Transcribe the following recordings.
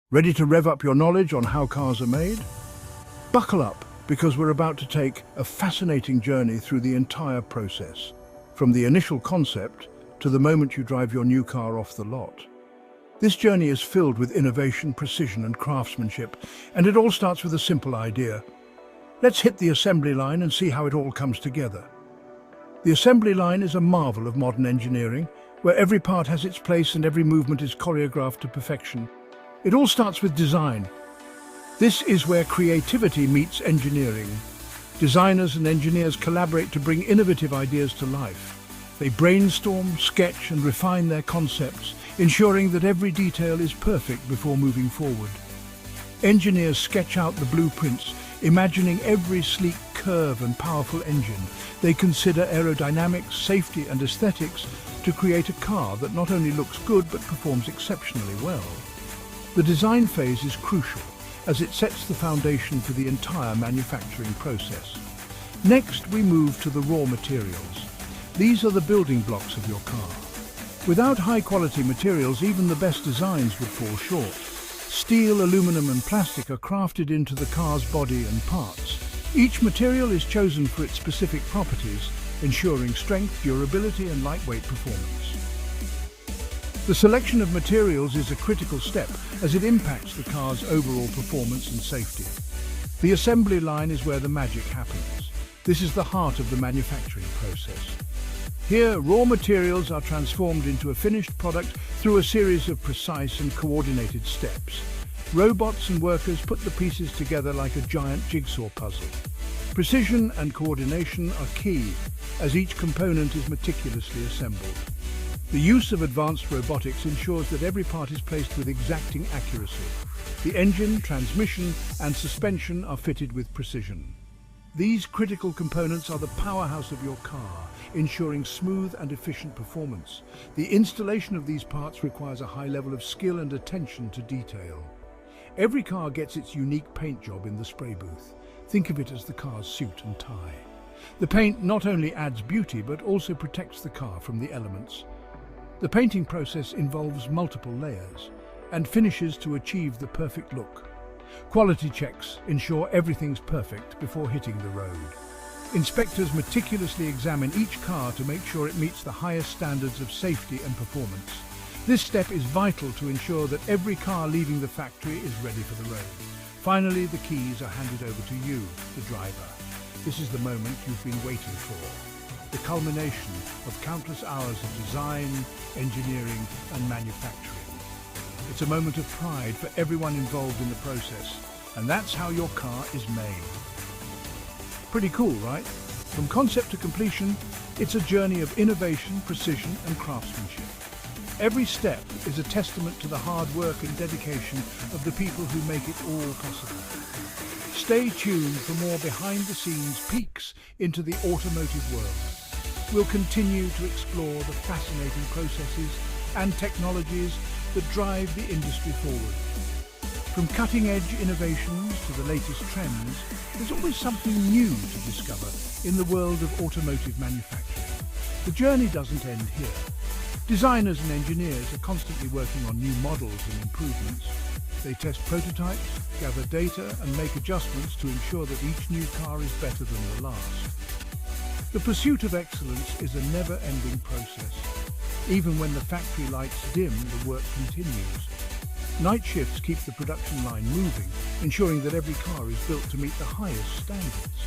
Ready to rev up your knowledge on how cars are made? Buckle up, because we're about to take a fascinating journey through the entire process, from the initial concept to the moment you drive your new car off the lot. This journey is filled with innovation, precision, and craftsmanship, and it all starts with a simple idea. Let's hit the assembly line and see how it all comes together. The assembly line is a marvel of modern engineering, where every part has its place and every movement is choreographed to perfection. It all starts with design. This is where creativity meets engineering. Designers and engineers collaborate to bring innovative ideas to life. They brainstorm, sketch, and refine their concepts, ensuring that every detail is perfect before moving forward. Engineers sketch out the blueprints, imagining every sleek curve and powerful engine. They consider aerodynamics, safety, and aesthetics to create a car that not only looks good but performs exceptionally well. The design phase is crucial, as it sets the foundation for the entire manufacturing process. Next, we move to the raw materials. These are the building blocks of your car. Without high-quality materials, even the best designs would fall short. Steel, aluminum, and plastic are crafted into the car's body and parts. Each material is chosen for its specific properties, ensuring strength, durability, and lightweight performance. The selection of materials is a critical step, as it impacts the car's overall performance and safety. The assembly line is where the magic happens. This is the heart of the manufacturing process. Here, raw materials are transformed into a finished product through a series of precise and coordinated steps. Robots and workers put the pieces together like a giant jigsaw puzzle. Precision and coordination are key, as each component is meticulously assembled. The use of advanced robotics ensures that every part is placed with exacting accuracy. The engine, transmission, and suspension are fitted with precision. These critical components are the powerhouse of your car, ensuring smooth and efficient performance. The installation of these parts requires a high level of skill and attention to detail. Every car gets its unique paint job in the spray booth. Think of it as the car's suit and tie. The paint not only adds beauty but also protects the car from the elements. The painting process involves multiple layers and finishes to achieve the perfect look. Quality checks ensure everything's perfect before hitting the road. Inspectors meticulously examine each car to make sure it meets the highest standards of safety and performance. This step is vital to ensure that every car leaving the factory is ready for the road. Finally, the keys are handed over to you, the driver. This is the moment you've been waiting for. The culmination of countless hours of design, engineering, and manufacturing. It's a moment of pride for everyone involved in the process, and that's how your car is made. Pretty cool, right? From concept to completion, it's a journey of innovation, precision, and craftsmanship. Every step is a testament to the hard work and dedication of the people who make it all possible. Stay tuned for more behind-the-scenes peeks into the automotive world. We'll continue to explore the fascinating processes and technologies that drive the industry forward. From cutting-edge innovations to the latest trends, there's always something new to discover in the world of automotive manufacturing. The journey doesn't end here. Designers and engineers are constantly working on new models and improvements. They test prototypes, gather data, and make adjustments to ensure that each new car is better than the last. The pursuit of excellence is a never-ending process. Even when the factory lights dim, the work continues. Night shifts keep the production line moving, ensuring that every car is built to meet the highest standards.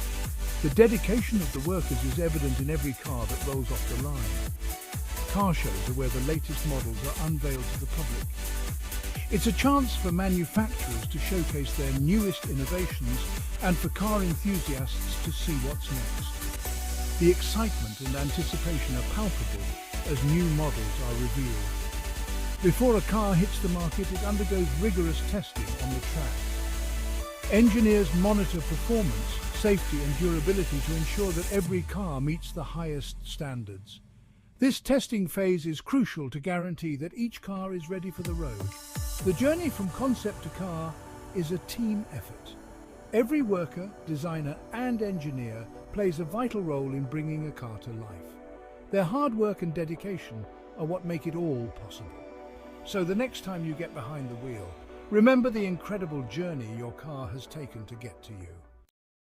The dedication of the workers is evident in every car that rolls off the line. Car shows are where the latest models are unveiled to the public. It's a chance for manufacturers to showcase their newest innovations and for car enthusiasts to see what's next. The excitement and anticipation are palpable as new models are revealed. Before a car hits the market, it undergoes rigorous testing on the track. Engineers monitor performance, safety, and durability to ensure that every car meets the highest standards. This testing phase is crucial to guarantee that each car is ready for the road. The journey from concept to car is a team effort. Every worker, designer, and engineer plays a vital role in bringing a car to life. Their hard work and dedication are what make it all possible. So the next time you get behind the wheel, Remember the incredible journey your car has taken to get to you.